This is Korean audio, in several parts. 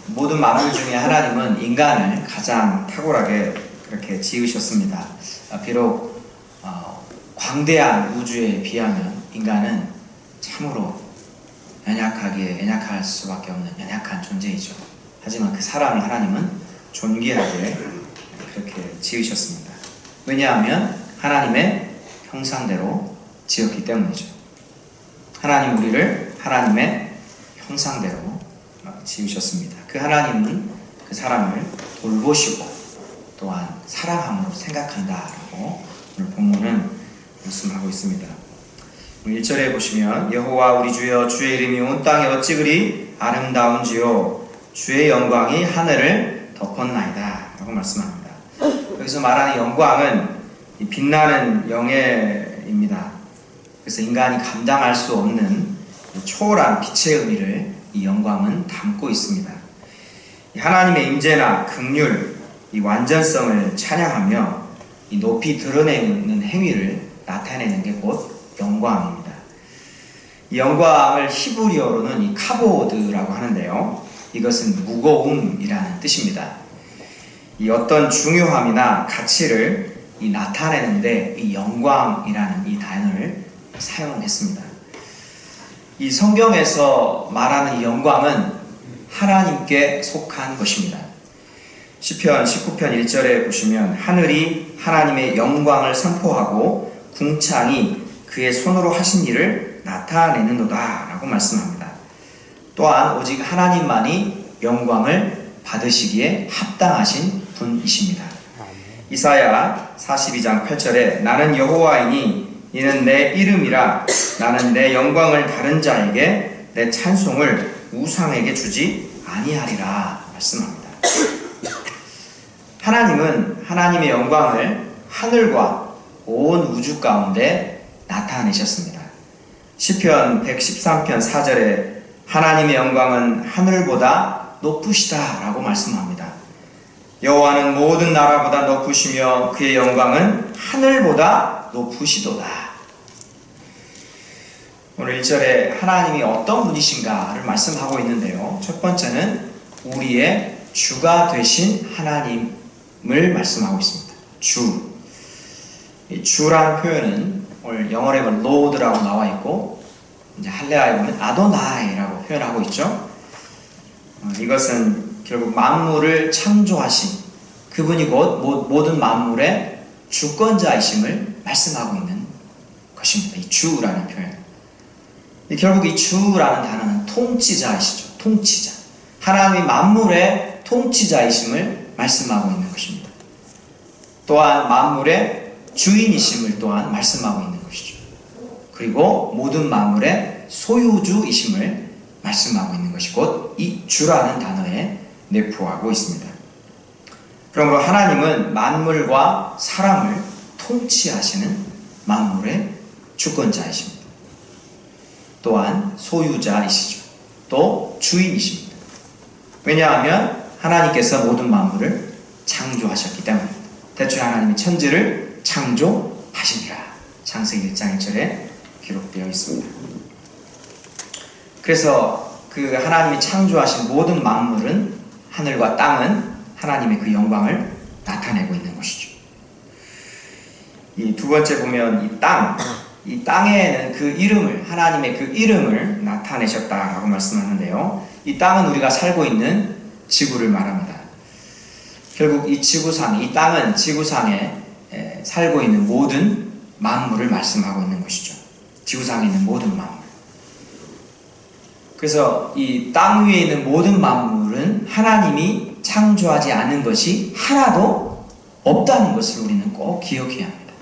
모든 만물 중에 하나님은 인간을 가장 탁월하게 그렇게 지으셨습니다. 비록 광대한 우주에 비하면 인간은 참으로 연약할 수밖에 없는 연약한 존재이죠. 하지만 그 사람을 하나님은 존귀하게 그렇게 지으셨습니다. 왜냐하면 하나님의 형상대로 지었기 때문이죠. 하나님 우리를 하나님의 형상대로 지으셨습니다. 그 하나님은 그 사람을 돌보시고 또한 사랑함으로 생각한다라고 오늘 본문은 말씀하고 있습니다. 1절에 보시면 여호와 우리 주여 주의 이름이 온 땅에 어찌 그리 아름다운지요 주의 영광이 하늘을 덮었나이다 라고 말씀합니다. 여기서 말하는 영광은 빛나는 영예입니다. 그래서 인간이 감당할 수 없는 초월한 빛의 의미를 이 영광은 담고 있습니다. 하나님의 임재나 긍휼, 이 완전성을 찬양하며 이 높이 드러내는 행위를 나타내는 게 곧 영광입니다. 이 영광을 히브리어로는 이 카보드라고 하는데요. 이것은 무거움이라는 뜻입니다. 이 어떤 중요함이나 가치를 나타내는데 이 영광이라는 이 단어를 사용했습니다. 이 성경에서 말하는 이 영광은 하나님께 속한 것입니다. 시편 19편 1절에 보시면 하늘이 하나님의 영광을 선포하고 궁창이 그의 손으로 하신 일을 나타내는도다 라고 말씀합니다. 또한 오직 하나님만이 영광을 받으시기에 합당하신 분이십니다. 이사야 42장 8절에 나는 여호와이니 이는 내 이름이라 나는 내 영광을 다른 자에게 내 찬송을 우상에게 주지 아니하리라 말씀합니다. 하나님은 하나님의 영광을 하늘과 온 우주 가운데 나타내셨습니다. 시편 113편 4절에 하나님의 영광은 하늘보다 높으시다 라고 말씀합니다. 여호와는 모든 나라보다 높으시며 그의 영광은 하늘보다 높으시도다. 오늘 1절에 하나님이 어떤 분이신가를 말씀하고 있는데요. 첫 번째는 우리의 주가 되신 하나님을 말씀하고 있습니다. 주. 이 주라는 표현은 오늘 영어로 보면 Lord라고 나와 있고 이제 할례아에 보면 아도나이라고 표현하고 있죠. 이것은 결국 만물을 창조하신 그분이 곧 모든 만물의 주권자이심을 말씀하고 있는 것입니다. 이 주라는 표현. 결국 이 주라는 단어는 통치자이시죠. 통치자. 하나님이 만물의 통치자이심을 말씀하고 있는 것입니다. 또한 만물의 주인이심을 또한 말씀하고 있는 것이죠. 그리고 모든 만물의 소유주이심을 말씀하고 있는 것이 곧 이 주라는 단어에 내포하고 있습니다. 그러므로 하나님은 만물과 사람을 통치하시는 만물의 주권자이십니다. 또한 소유자이시죠. 또 주인이십니다. 왜냐하면 하나님께서 모든 만물을 창조하셨기 때문입니다. 대초에 하나님이 천지를 창조하시니라. 창세기 1장 1절에 기록되어 있습니다. 그래서 그 하나님이 창조하신 모든 만물은 하늘과 땅은 하나님의 그 영광을 나타내고 있는 것이죠. 이 두 번째 보면 이 땅에는 그 이름을 하나님의 그 이름을 나타내셨다라고 말씀하는데요. 이 땅은 우리가 살고 있는 지구를 말합니다. 결국 이 지구상, 이 땅은 지구상에 살고 있는 모든 만물을 말씀하고 있는 것이죠. 지구상에 있는 모든 만물. 그래서 이 땅 위에 있는 모든 만물은 하나님이 창조하지 않은 것이 하나도 없다는 것을 우리는 꼭 기억해야 합니다.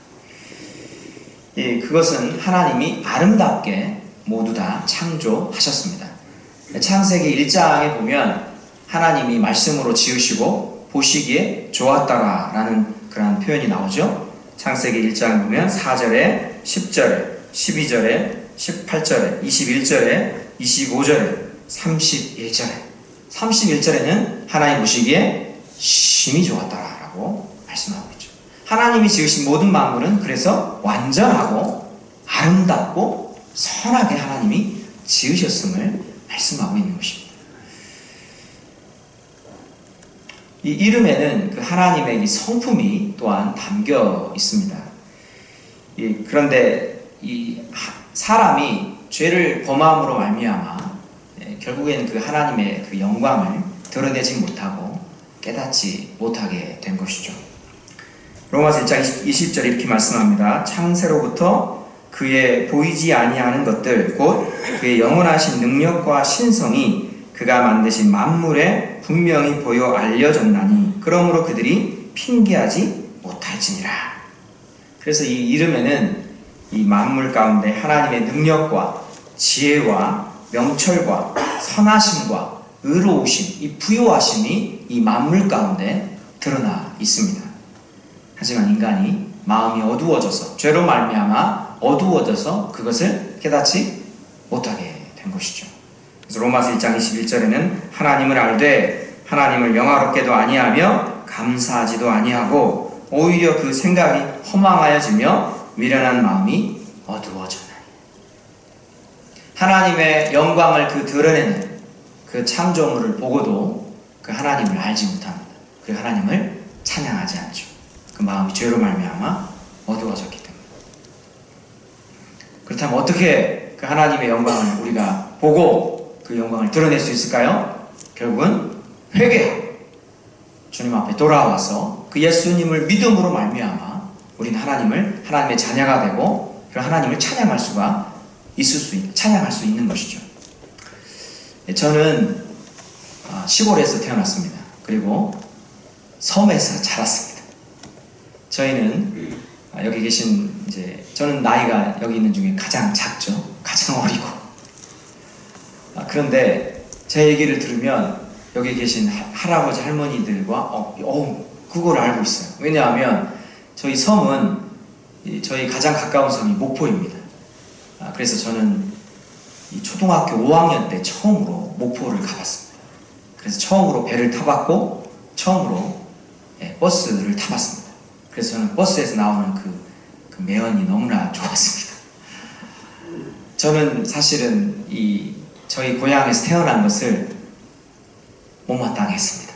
그것은 하나님이 아름답게 모두 다 창조하셨습니다. 창세기 1장에 보면 하나님이 말씀으로 지으시고 보시기에 좋았더라라는 그런 표현이 나오죠. 창세기 1장 보면 4절에 10절에 12절에 18절에 21절에 25절에 31절에 31절에는 하나님 보시기에 심히 좋았더라라고 말씀하고 있죠. 하나님이 지으신 모든 만물은 그래서 완전하고 아름답고 선하게 하나님이 지으셨음을 말씀하고 있는 것입니다. 이 이름에는 그 하나님의 이 성품이 또한 담겨 있습니다. 그런데 이 사람이 죄를 범함으로 말미암아 결국에는 그 하나님의 그 영광을 드러내지 못하고 깨닫지 못하게 된 것이죠. 로마서 1장 20절 이렇게 말씀합니다. 창세로부터 그의 보이지 아니하는 것들 곧 그의 영원하신 능력과 신성이 그가 만드신 만물에 분명히 보여 알려졌나니 그러므로 그들이 핑계하지 못할지니라. 그래서 이 이름에는 이 만물 가운데 하나님의 능력과 지혜와 명철과 선하심과 의로우심, 이 부요하심이 이 만물 가운데 드러나 있습니다. 하지만 인간이 마음이 어두워져서 죄로 말미암아 어두워져서 그것을 깨닫지 못하게 된 것이죠. 그래서 로마서 1장 21절에는 하나님을 알되 하나님을 영화롭게도 아니하며 감사하지도 아니하고 오히려 그 생각이 허망하여지며 미련한 마음이 어두워져나니. 하나님의 영광을 그 드러내는 그 창조물을 보고도 그 하나님을 알지 못합니다. 그 하나님을 찬양하지 않죠. 그 마음이 죄로 말미암아 어두워졌기 때문에. 그렇다면 어떻게 그 하나님의 영광을 우리가 보고 그 영광을 드러낼 수 있을까요? 결국은 회개하고 주님 앞에 돌아와서 그 예수님을 믿음으로 말미암아 우리는 하나님의 자녀가 되고 그 하나님을 찬양할 수 있는 것이죠. 저는 시골에서 태어났습니다. 그리고 섬에서 자랐습니다. 저희는 여기 계신 저는 나이가 여기 있는 중에 가장 작죠. 가장 어리고. 그런데 제 얘기를 들으면 여기 계신 할아버지 할머니들과 그걸 알고 있어요. 왜냐하면 저희 섬은 저희 가장 가까운 섬이 목포입니다. 그래서 저는 초등학교 5학년 때 처음으로 목포를 가봤습니다. 그래서 처음으로 배를 타봤고 처음으로 버스를 타봤습니다. 그래서 저는 버스에서 나오는 그 매연이 너무나 좋았습니다. 저는 사실은 저희 고향에서 태어난 것을 못마땅했습니다.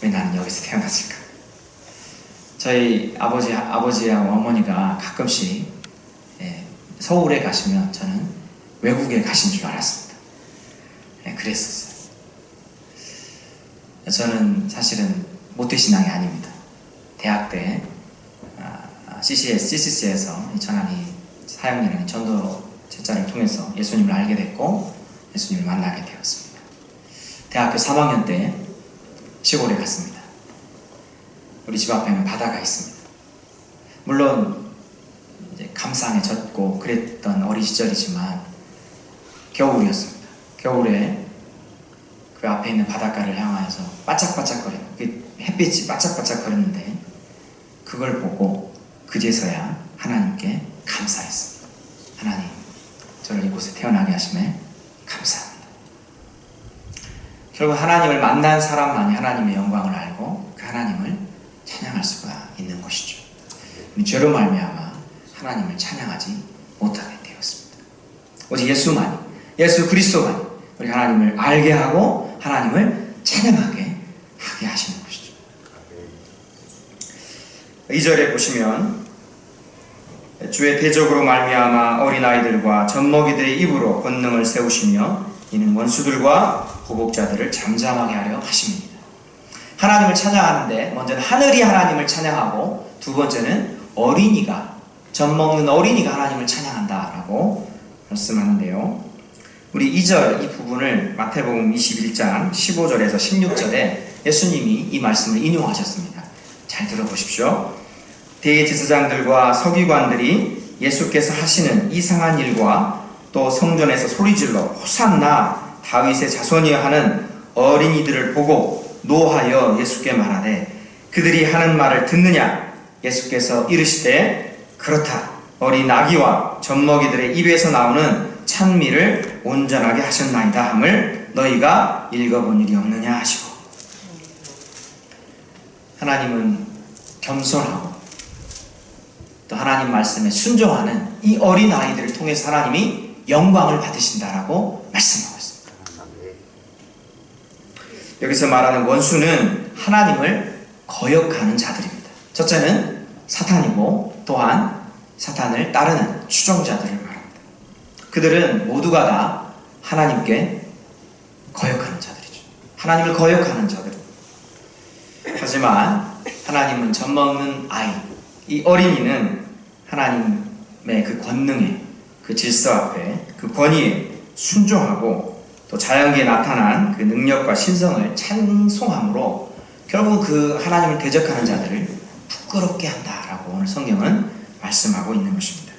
왜 나는 여기서 태어났을까? 저희 아버지하고 어머니가 가끔씩 서울에 가시면 저는 외국에 가신 줄 알았습니다. 그랬었어요. 저는 사실은 모태신앙이 아닙니다. 대학 때 CCC에서 전환이 사역이라는 전도 제자를 통해서 예수님을 알게 됐고 예수님을 만나게 되었습니다. 대학교 3학년 때 시골에 갔습니다. 우리 집 앞에는 바다가 있습니다. 물론 감상에 젖고 그랬던 어린 시절이지만 겨울이었습니다. 겨울에 그 앞에 있는 바닷가를 향하여서 바짝바짝거리는 햇빛이 바짝바짝거리는데 그걸 보고 그제서야 하나님께 감사했습니다. 하나님, 저를 이곳에 태어나게 하심에 감사합니다. 결국 하나님을 만난 사람만이 하나님의 영광을 알고 그 하나님을 찬양할 수가 있는 것이죠. 죄로 말미암아 하나님을 찬양하지 못하게 되었습니다. 오직 예수 그리스도만이 우리 하나님을 알게 하고 하나님을 찬양하게 하게 하시는 것이죠. 2절에 보시면 주의 대적으로 말미암아 어린아이들과 젖먹이들의 입으로 권능을 세우시며 이는 원수들과 보복자들을 잠잠하게 하려 하십니다. 하나님을 찬양하는데 먼저는 하늘이 하나님을 찬양하고 두 번째는 젖먹는 어린이가 하나님을 찬양한다라고 말씀하는데요. 우리 2절 이 부분을 마태복음 21장 15절에서 16절에 예수님이 이 말씀을 인용하셨습니다. 잘 들어보십시오. 대제사장들과 서기관들이 예수께서 하시는 이상한 일과 또 성전에서 소리질러 호산나 다윗의 자손이여 하는 어린이들을 보고 노하여 예수께 말하되 그들이 하는 말을 듣느냐? 예수께서 이르시되 그렇다. 어린 아기와 젖먹이들의 입에서 나오는 찬미를 온전하게 하셨나이다 함을 너희가 읽어본 일이 없느냐 하시고. 하나님은 겸손하고 또 하나님 말씀에 순종하는 이 어린 아이들을 통해서 하나님이 영광을 받으신다라고 말씀하고 있습니다. 여기서 말하는 원수는 하나님을 거역하는 자들입니다. 첫째는 사탄이고 또한 사탄을 따르는 추종자들을 말합니다. 그들은 모두가 다 하나님께 거역하는 자들이죠. 하나님을 거역하는 자들. 하지만 하나님은 젖먹는 아이, 이 어린이는 하나님의 그 권능에, 그 질서 앞에, 그 권위에 순종하고 또 자연계에 나타난 그 능력과 신성을 찬송함으로 결국 그 하나님을 대적하는 자들을 부끄럽게 한다라고 오늘 성경은 말씀하고 있는 것입니다.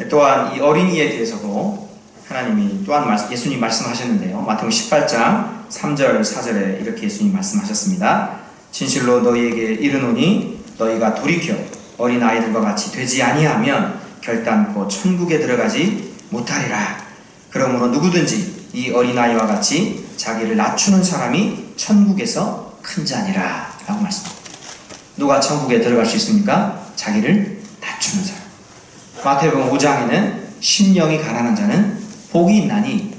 또한 이 어린이에 대해서도 하나님이 또한 예수님 말씀하셨는데요. 마태복음 18장 3절 4절에 이렇게 예수님 말씀하셨습니다. 진실로 너희에게 이르노니 너희가 돌이켜 어린아이들과 같이 되지 아니하면 결단코 천국에 들어가지 못하리라. 그러므로 누구든지 이 어린아이와 같이 자기를 낮추는 사람이 천국에서 큰 자니라 라고 말씀합니다. 누가 천국에 들어갈 수 있습니까? 자기를 낮추는 사람. 마태복음 5장에는 심령이 가난한 자는 복이 있나니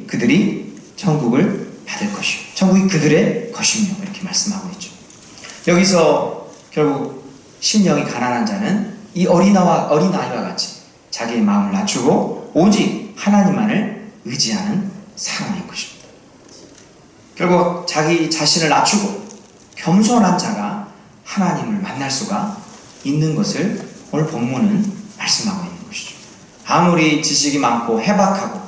그들이 천국을 받을 것이요 천국이 그들의 것이며 이렇게 말씀하고 있죠. 여기서 결국 심령이 가난한 자는 이 어린아이와 같이 자기의 마음을 낮추고 오직 하나님만을 의지하는 사람인 것입니다. 결국 자기 자신을 낮추고 겸손한 자가 하나님을 만날 수가 있는 것을 오늘 본문은 말씀하고 있는 것이죠. 아무리 지식이 많고 해박하고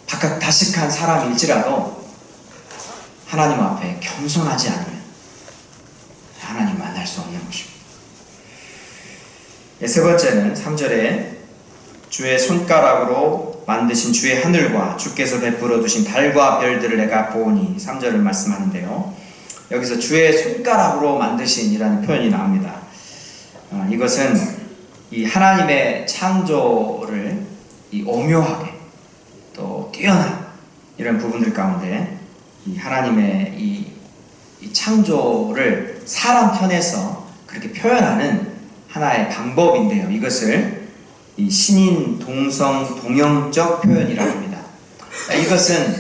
박학다식한 사람일지라도 하나님 앞에 겸손하지 않으면 하나님 만날 수 없는 것입니다. 세 번째는 3절에 주의 손가락으로 만드신 주의 하늘과 주께서 베풀어 두신 달과 별들을 내가 보오니 3절을 말씀하는데요. 여기서 주의 손가락으로 만드신이라는 표현이 나옵니다. 이것은 이 하나님의 창조를 이 오묘하게 또 뛰어난 이런 부분들 가운데 이 하나님의 이 창조를 사람 편에서 그렇게 표현하는 하나의 방법인데요. 이것을 이 신인 동성 동형적 표현이라고 합니다. 이것은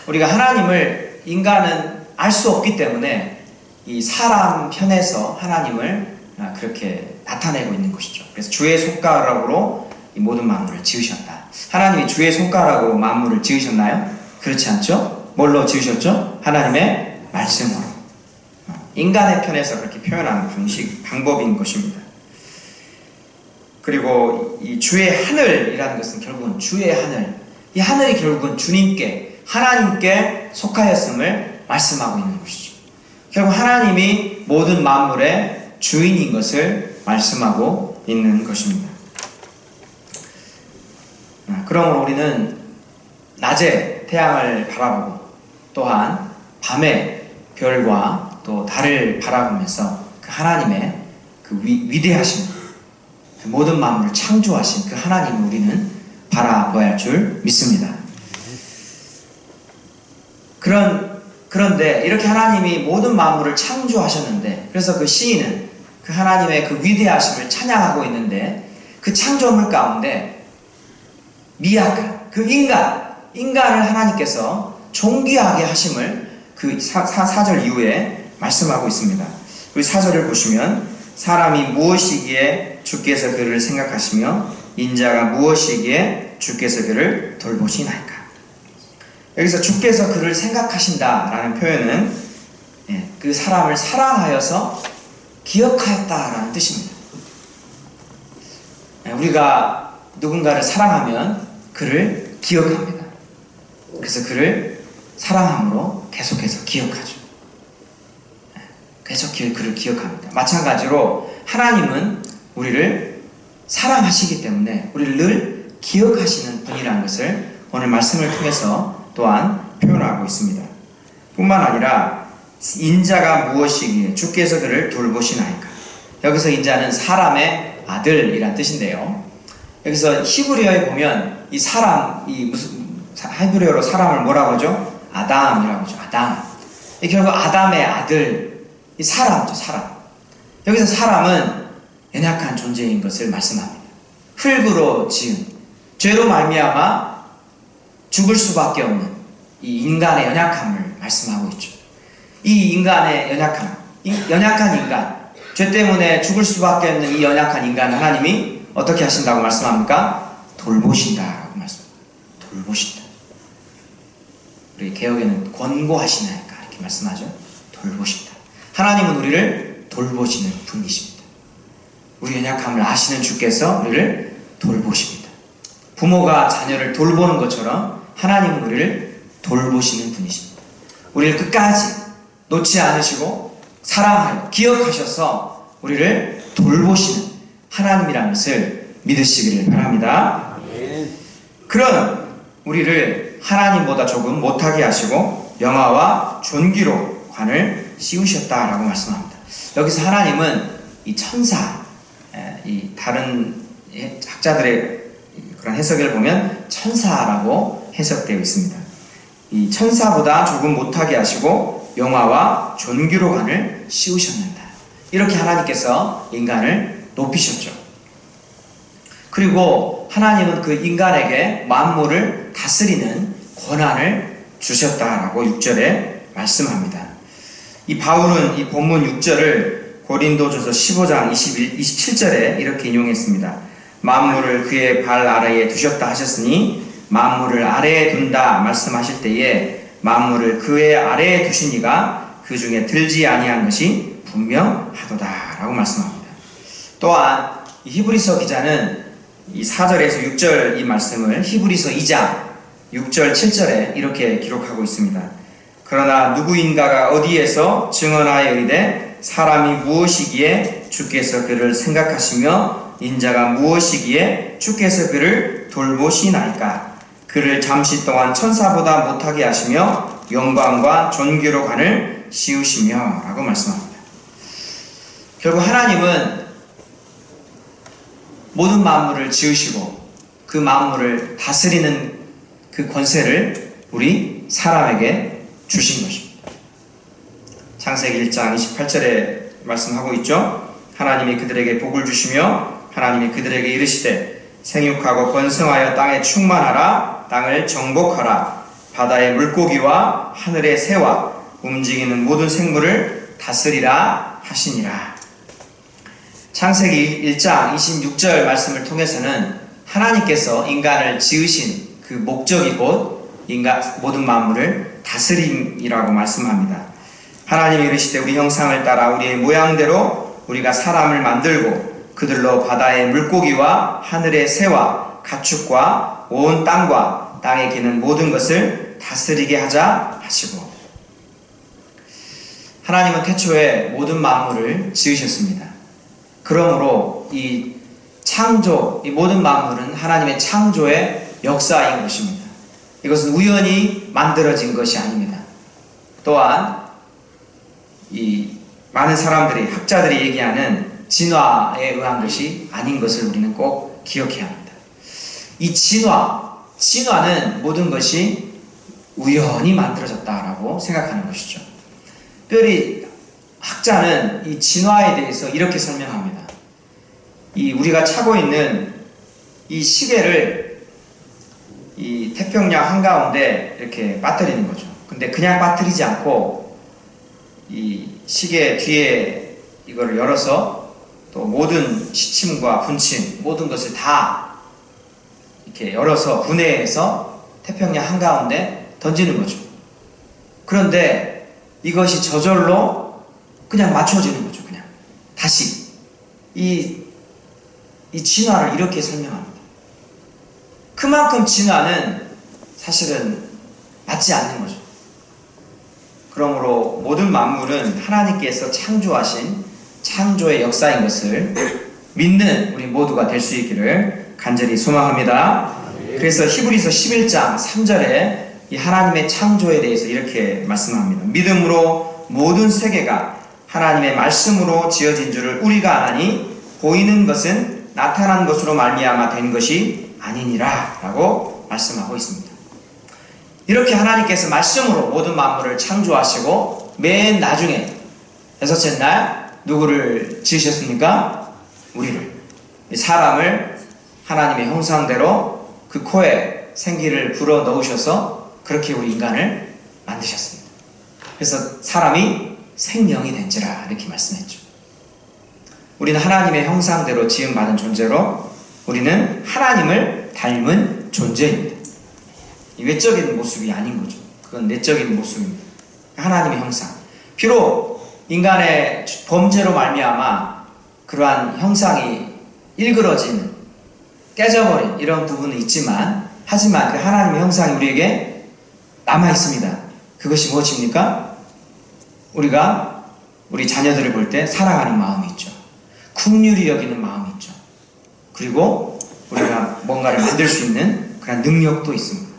우리가 하나님을 인간은 알 수 없기 때문에 이 사람 편에서 하나님을 그렇게 나타내고 있는 것이죠. 그래서 주의 손가락으로 이 모든 만물을 지으셨다. 하나님이 주의 손가락으로 만물을 지으셨나요? 그렇지 않죠? 뭘로 지으셨죠? 하나님의 말씀으로. 인간의 편에서 그렇게 표현하는 방법인 것입니다. 그리고 이 주의 하늘이라는 것은 결국은 주의 하늘, 이 하늘이 결국은 주님께, 하나님께 속하였음을 말씀하고 있는 것이죠. 결국 하나님이 모든 만물의 주인인 것을 말씀하고 있는 것입니다. 그러므로 우리는 낮에 태양을 바라보고 또한 밤에 별과 또 달을 바라보면서 그 하나님의 그 위대하신 모든 만물을 창조하신 그 하나님을 우리는 바라봐야 할 줄 믿습니다. 그런데 이렇게 하나님이 모든 만물을 창조하셨는데, 그래서 그 시인은 그 하나님의 그 위대하심을 찬양하고 있는데, 그 창조물 가운데 미약한 그 인간을 하나님께서 존귀하게 하심을 그 4절 이후에 말씀하고 있습니다. 우리 4절을 보시면 사람이 무엇이기에 주께서 그를 생각하시며 인자가 무엇이기에 주께서 그를 돌보시나이까. 여기서 주께서 그를 생각하신다라는 표현은 그 사람을 사랑하여서 기억하였다라는 뜻입니다. 우리가 누군가를 사랑하면 그를 기억합니다. 그래서 그를 사랑함으로 계속해서 기억하죠. 계속 그를 기억합니다. 마찬가지로 하나님은 우리를 사랑하시기 때문에 우리를 늘 기억하시는 분이라는 것을 오늘 말씀을 통해서 또한 표현하고 있습니다. 뿐만 아니라 인자가 무엇이기에 주께서 그를 돌보시나이까. 여기서 인자는 사람의 아들이란 뜻인데요. 여기서 히브리어에 보면 이 사람, 히브리어로 사람을 뭐라고 하죠? 아담이라고 하죠. 아담. 결국 아담의 아들, 이 사람이죠. 사람. 여기서 사람은 연약한 존재인 것을 말씀합니다. 흙으로 지은, 죄로 말미암아 죽을 수밖에 없는 이 인간의 연약함을 말씀하고 있죠. 이 인간의 연약한 인간, 죄 때문에 죽을 수밖에 없는 이 연약한 인간을 하나님이 어떻게 하신다고 말씀합니까? 돌보신다라고 말씀합니다. 돌보신다. 우리 개혁에는 권고하시나이까 이렇게 말씀하죠. 돌보신다. 하나님은 우리를 돌보시는 분이십니다. 우리 연약함을 아시는 주께서 우리를 돌보십니다. 부모가 자녀를 돌보는 것처럼 하나님은 우리를 돌보시는 분이십니다. 우리를 끝까지 놓지 않으시고 사랑하여 기억하셔서 우리를 돌보시는 하나님이라는 것을 믿으시기를 바랍니다. 그런 우리를 하나님보다 조금 못하게 하시고 영화와 존귀로 관을 씌우셨다라고 말씀합니다. 여기서 하나님은 이 천사, 이 다른 학자들의 그런 해석을 보면 천사라고 해석되어 있습니다. 이 천사보다 조금 못하게 하시고 영화와 존귀로 관을 씌우셨는다. 이렇게 하나님께서 인간을 높이셨죠. 그리고 하나님은 그 인간에게 만물을 다스리는 권한을 주셨다라고 6절에 말씀합니다. 이 바울은 이 본문 6절을 고린도전서 15장 27절에 이렇게 인용했습니다. 만물을 그의 발 아래에 두셨다 하셨으니 만물을 아래에 둔다 말씀하실 때에 만물을 그의 아래에 두신 이가 그 중에 들지 아니한 것이 분명하도다 라고 말씀합니다. 또한 이 히브리서 기자는 이 4절에서 6절 이 말씀을 히브리서 2장 6절 7절에 이렇게 기록하고 있습니다. 그러나 누구인가가 어디에서 증언하여 이르되 사람이 무엇이기에 주께서 그를 생각하시며 인자가 무엇이기에 주께서 그를 돌보시나이까. 그를 잠시 동안 천사보다 못하게 하시며 영광과 존귀로 관을 씌우시며 라고 말씀합니다. 결국 하나님은 모든 만물을 지으시고 그 만물을 다스리는 그 권세를 우리 사람에게 주신 것입니다. 창세기 1장 28절에 말씀하고 있죠. 하나님이 그들에게 복을 주시며 하나님이 그들에게 이르시되 생육하고 번성하여 땅에 충만하라. 땅을 정복하라. 바다의 물고기와 하늘의 새와 움직이는 모든 생물을 다스리라 하시니라. 창세기 1장 26절 말씀을 통해서는 하나님께서 인간을 지으신 그 목적이 곧 인간 모든 만물을 다스림이라고 말씀합니다. 하나님이 이르시되 우리 형상을 따라 우리의 모양대로 우리가 사람을 만들고 그들로 바다의 물고기와 하늘의 새와 가축과 온 땅과 땅에 기는 모든 것을 다스리게 하자 하시고, 하나님은 태초에 모든 만물을 지으셨습니다. 그러므로 이 창조, 이 모든 만물은 하나님의 창조의 역사인 것입니다. 이것은 우연히 만들어진 것이 아닙니다. 또한 이 많은 사람들이, 학자들이 얘기하는 진화에 의한 것이 아닌 것을 우리는 꼭 기억해야 합니다. 이 진화는 모든 것이 우연히 만들어졌다라고 생각하는 것이죠. 특별히 학자는 이 진화에 대해서 이렇게 설명합니다. 이 우리가 차고 있는 이 시계를 이 태평양 한가운데 이렇게 빠뜨리는 거죠. 근데 그냥 빠뜨리지 않고 이 시계 뒤에 이걸 열어서 또 모든 시침과 분침, 모든 것을 다 이렇게 열어서 분해해서 태평양 한가운데 던지는 거죠. 그런데 이것이 저절로 그냥 맞춰지는 거죠. 그냥 다시 이 진화를 이렇게 설명합니다. 그만큼 진화는 사실은 맞지 않는 거죠. 그러므로 모든 만물은 하나님께서 창조하신 창조의 역사인 것을 믿는 우리 모두가 될 수 있기를 간절히 소망합니다. 그래서 히브리서 11장 3절에 이 하나님의 창조에 대해서 이렇게 말씀합니다. 믿음으로 모든 세계가 하나님의 말씀으로 지어진 줄을 우리가 아나니 보이는 것은 나타난 것으로 말미암아 된 것이 아니니라 라고 말씀하고 있습니다. 이렇게 하나님께서 말씀으로 모든 만물을 창조하시고 맨 나중에 여섯째 날 누구를 지으셨습니까? 우리를, 사람을 하나님의 형상대로 그 코에 생기를 불어 넣으셔서 그렇게 우리 인간을 만드셨습니다. 그래서 사람이 생명이 된지라 이렇게 말씀했죠. 우리는 하나님의 형상대로 지음받은 존재로 우리는 하나님을 닮은 존재입니다. 외적인 모습이 아닌 거죠. 그건 내적인 모습입니다. 하나님의 형상. 비록 인간의 범죄로 말미암아 그러한 형상이 일그러지는, 깨져버린 이런 부분은 있지만, 하지만 그 하나님의 형상이 우리에게 남아 있습니다. 그것이 무엇입니까? 우리가 우리 자녀들을 볼 때 사랑하는 마음이 있죠. 긍휼히 여기는 마음이 있죠. 그리고 우리가 뭔가를 만들 수 있는 그런 능력도 있습니다.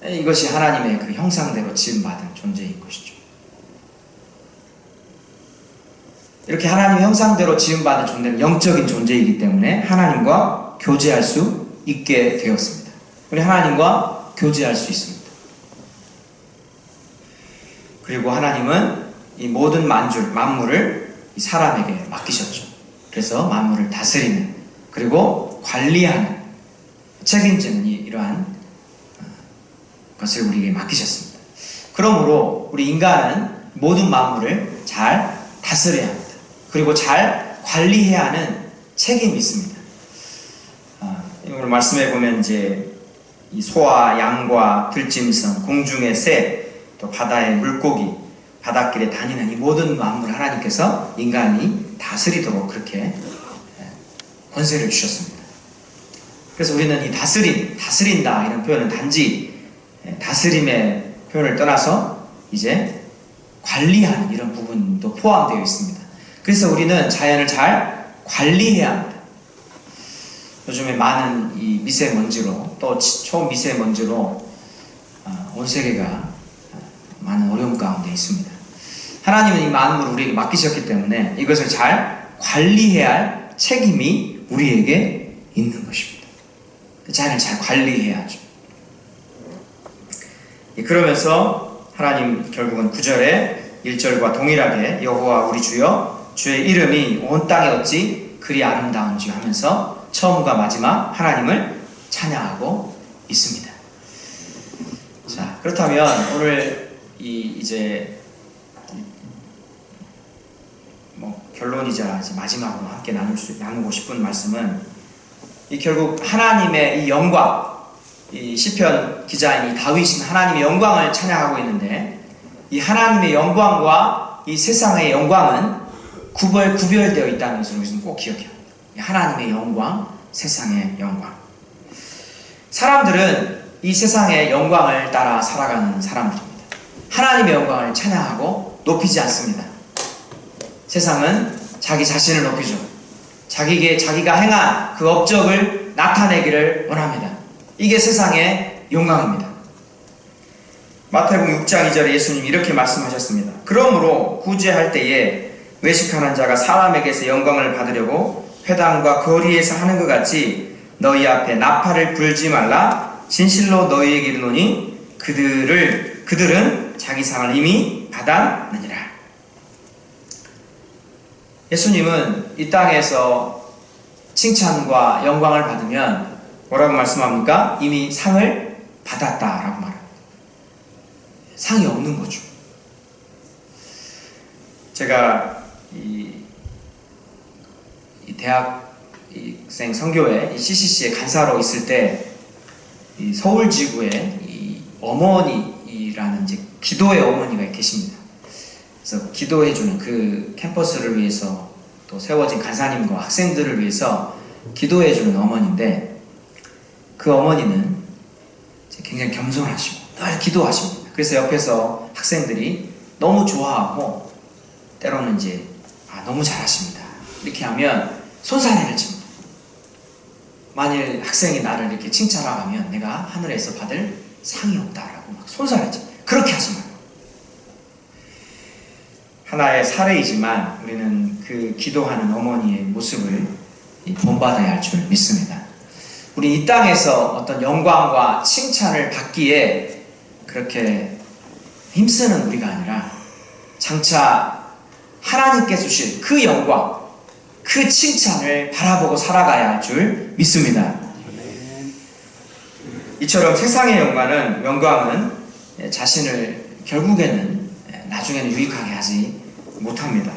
이것이 하나님의 그 형상대로 지음받은 존재인 것이죠. 이렇게 하나님의 형상대로 지음받은 존재는 영적인 존재이기 때문에 하나님과 교제할 수 있게 되었습니다. 우리 하나님과 교제할 수 있습니다. 그리고 하나님은 이 모든 만물을 이 사람에게 맡기셨죠. 그래서 만물을 다스리는, 그리고 관리하는, 책임지는 이러한 것을 우리에게 맡기셨습니다. 그러므로 우리 인간은 모든 만물을 잘 다스려야 합니다. 그리고 잘 관리해야 하는 책임이 있습니다. 오늘 말씀해 보면 이제 이 소와 양과 들짐승, 공중의 새, 또 바다의 물고기, 바닷길에 다니는 이 모든 만물 하나님께서 인간이 다스리도록 그렇게 권세를 주셨습니다. 그래서 우리는 이 다스린다 이런 표현은 단지 다스림의 표현을 떠나서 이제 관리하는 이런 부분도 포함되어 있습니다. 그래서 우리는 자연을 잘 관리해야 합니다. 요즘에 많은 이 미세먼지로, 또 초미세먼지로 온 세계가 많은 어려움 가운데 있습니다. 하나님은 이 만물을 우리에게 맡기셨기 때문에 이것을 잘 관리해야 할 책임이 우리에게 있는 것입니다. 자연을 잘 관리해야죠. 그러면서 하나님 결국은 9절에 1절과 동일하게 여호와 우리 주여 주의 이름이 온 땅에 어찌 그리 아름다운지 하면서 처음과 마지막 하나님을 찬양하고 있습니다. 자, 그렇다면 오늘 이제 결론이자 마지막으로 함께 나누고 싶은 말씀은 결국 하나님의 이 영광, 이 시편 기자인 이 다윗은 하나님의 영광을 찬양하고 있는데, 이 하나님의 영광과 이 세상의 영광은 구별되어 있다는 것을 우리는 꼭 기억해야 합니다. 하나님의 영광, 세상의 영광. 사람들은 이 세상의 영광을 따라 살아가는 사람들입니다. 하나님의 영광을 찬양하고 높이지 않습니다. 세상은 자기 자신을 높이죠. 자기가 행한 그 업적을 나타내기를 원합니다. 이게 세상의 영광입니다. 마태복음 6장 2절에 예수님이 이렇게 말씀하셨습니다. 그러므로 구제할 때에 외식하는 자가 사람에게서 영광을 받으려고 회당과 거리에서 하는 것 같이 너희 앞에 나팔을 불지 말라. 진실로 너희에게 이르노니 그들은 자기 상을 이미 받았느니라. 예수님은 이 땅에서 칭찬과 영광을 받으면 뭐라고 말씀합니까? 이미 상을 받았다라고 말합니다. 상이 없는 거죠. 제가 이 대학생 선교회 CCC에 간사로 있을 때 이 서울 지구에 이 어머니라는 이제 기도의 어머니가 계십니다. 그래서 기도해주는 그 캠퍼스를 위해서 또 세워진 간사님과 학생들을 위해서 기도해주는 어머니인데, 그 어머니는 굉장히 겸손하시고 늘 기도하십니다. 그래서 옆에서 학생들이 너무 좋아하고 때로는 이제 너무 잘하십니다 이렇게 하면 손사래를 칩니다. 만일 학생이 나를 이렇게 칭찬하고 하면 내가 하늘에서 받을 상이 없다라고 막 손사래를 칩니다. 그렇게 하지 말고. 하나의 사례이지만 우리는 그 기도하는 어머니의 모습을 본받아야 할 줄 믿습니다. 우리 이 땅에서 어떤 영광과 칭찬을 받기에 그렇게 힘쓰는 우리가 아니라 장차 하나님께 주실 그 영광, 그 칭찬을 바라보고 살아가야 할 줄 믿습니다. 이처럼 세상의 영광은 자신을 결국에는 나중에는 유익하게 하지 못합니다.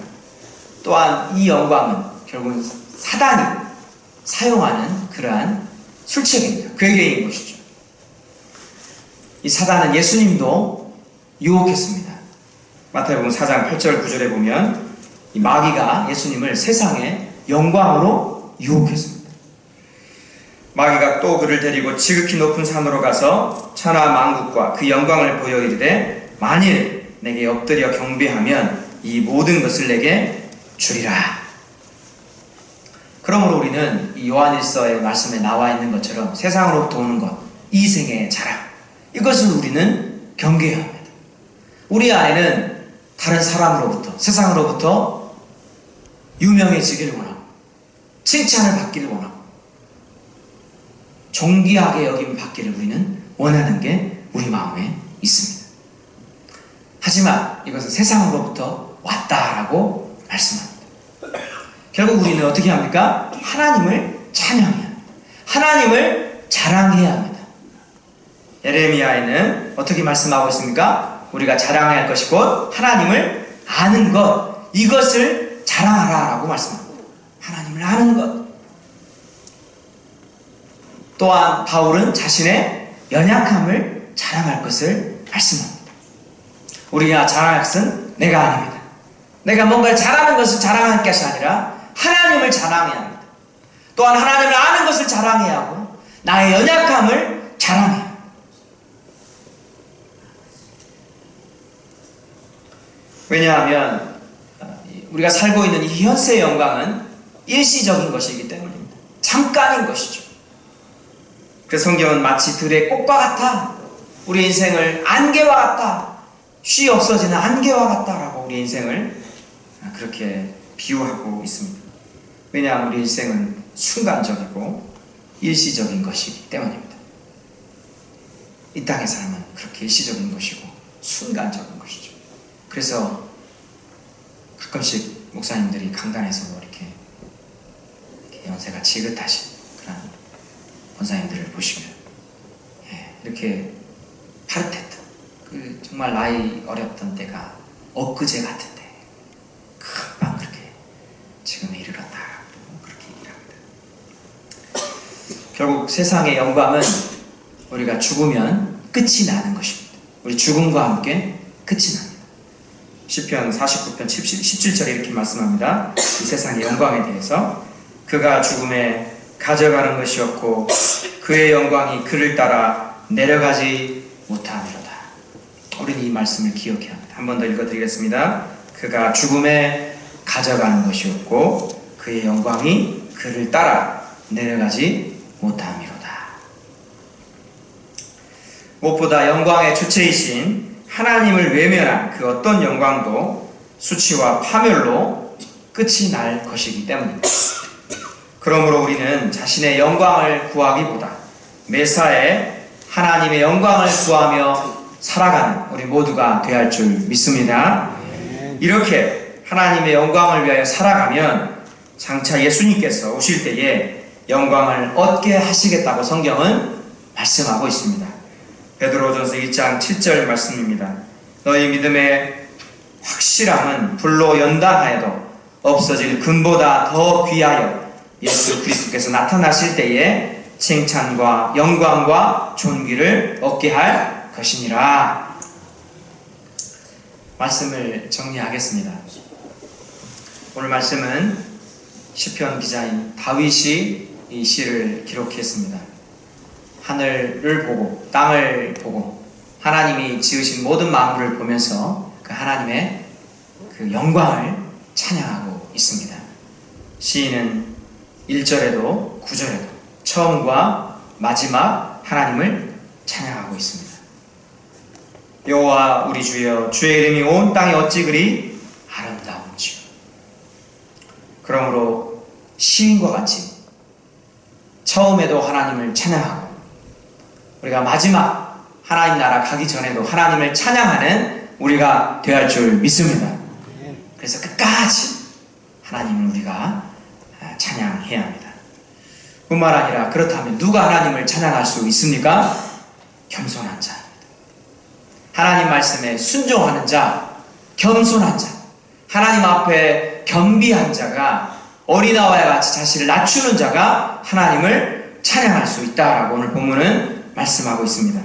또한 이 영광은 결국은 사단이 사용하는 그러한 술책입니다. 괴계인 것이죠. 이 사단은 예수님도 유혹했습니다. 마태복음 4장 8절 9절에 보면 이 마귀가 예수님을 세상의 영광으로 유혹했습니다. 마귀가 또 그를 데리고 지극히 높은 산으로 가서 천하 만국과 그 영광을 보여 이르되 만일 내게 엎드려 경배하면 이 모든 것을 내게 주리라. 그러므로 우리는 이 요한일서의 말씀에 나와 있는 것처럼 세상으로부터 오는 것, 이 생의 자랑, 이것을 우리는 경계해야 합니다. 우리 안에는 다른 사람으로부터, 세상으로부터 유명해지기를 원하고 칭찬을 받기를 원하고 존귀하게 여김 받기를 우리는 원하는 게 우리 마음에 있습니다. 하지만 이것은 세상으로부터 왔다라고 말씀합니다. 결국 우리는 어떻게 합니까? 하나님을 찬양해야 합니다. 하나님을 자랑해야 합니다. 예레미야에는 어떻게 말씀하고 있습니까? 우리가 자랑해야 할 것이 곧 하나님을 아는 것, 이것을 자랑하라 라고 말씀합니다. 하나님을 아는 것. 또한 바울은 자신의 연약함을 자랑할 것을 말씀합니다. 우리가 자랑할 것은 내가 아닙니다. 내가 뭔가를 잘하는 것을 자랑할 것이 아니라 하나님을 자랑해야 합니다. 또한 하나님을 아는 것을 자랑해야 하고 나의 연약함을 자랑해야 합니다. 왜냐하면 우리가 살고 있는 이 현세의 영광은 일시적인 것이기 때문입니다. 잠깐인 것이죠. 그래서 성경은 마치 들의 꽃과 같아. 우리 인생을 안개와 같다. 쉬 없어지는 안개와 같다라고 우리 인생을 그렇게 비유하고 있습니다. 왜냐하면 우리 인생은 순간적이고 일시적인 것이기 때문입니다. 이 땅의 삶은 그렇게 일시적인 것이고 순간적인 것이죠. 그래서 가끔씩 목사님들이 강단에서 이렇게 연세가 지긋하신 그런 권사님들을 보시면 이렇게 파릇했던 정말 나이 어렸던 때가 엊그제 같은데 금방 그렇게 지금에 이르렀다 그렇게 얘기를 합니다. 결국 세상의 영광은 우리가 죽으면 끝이 나는 것입니다. 우리 죽음과 함께 끝이 납니다. 시편 49편 17절에 이렇게 말씀합니다. 이 세상의 영광에 대해서 그가 죽음에 가져가는 것이었고 그의 영광이 그를 따라 내려가지 못하리로다. 우리는 이 말씀을 기억해야 합니다. 한 번 더 읽어드리겠습니다. 그가 죽음에 가져가는 것이었고 그의 영광이 그를 따라 내려가지 못함이로다. 무엇보다 영광의 주체이신 하나님을 외면한 그 어떤 영광도 수치와 파멸로 끝이 날 것이기 때문입니다. 그러므로 우리는 자신의 영광을 구하기보다 매사에 하나님의 영광을 구하며 살아가는 우리 모두가 되어야 할 줄 믿습니다. 이렇게 하나님의 영광을 위하여 살아가면 장차 예수님께서 오실 때에 영광을 얻게 하시겠다고 성경은 말씀하고 있습니다. 베드로전서 1장 7절 말씀입니다. 너희 믿음의 확실함은 불로 연단하여도 없어질 금보다 더 귀하여 예수 그리스도께서 나타나실 때에 칭찬과 영광과 존귀를 얻게 할 것이니라. 말씀을 정리하겠습니다. 오늘 말씀은 시편 기자인 다윗이 이 시를 기록했습니다. 하늘을 보고 땅을 보고 하나님이 지으신 모든 만물을 보면서 그 하나님의 그 영광을 찬양하고 있습니다. 시인은 1절에도 9절에도 처음과 마지막 하나님을 찬양하고 있습니다. 여호와 우리 주여 주의 이름이 온 땅에 어찌 그리 아름다운지요. 그러므로 시인과 같이 처음에도 하나님을 찬양하고 우리가 마지막 하나님 나라 가기 전에도 하나님을 찬양하는 우리가 되어야 할 줄 믿습니다. 그래서 끝까지 하나님을 우리가 찬양해야 합니다. 뿐만 아니라 그렇다면 누가 하나님을 찬양할 수 있습니까? 겸손한 자입니다. 하나님 말씀에 순종하는 자, 겸손한 자, 하나님 앞에 겸비한 자가 어린아이와 같이 자신을 낮추는 자가 하나님을 찬양할 수 있다라고 오늘 본문은 말씀하고 있습니다.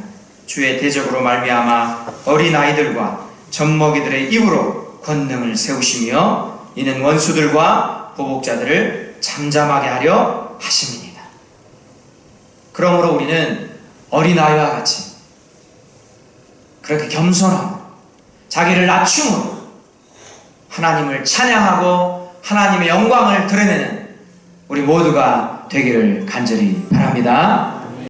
주의 대적으로 말미암아 어린아이들과 젖먹이들의 입으로 권능을 세우시며 이는 원수들과 보복자들을 잠잠하게 하려 하심이니이다. 그러므로 우리는 어린아이와 같이 그렇게 겸손하고 자기를 낮춤으로 하나님을 찬양하고 하나님의 영광을 드러내는 우리 모두가 되기를 간절히 바랍니다.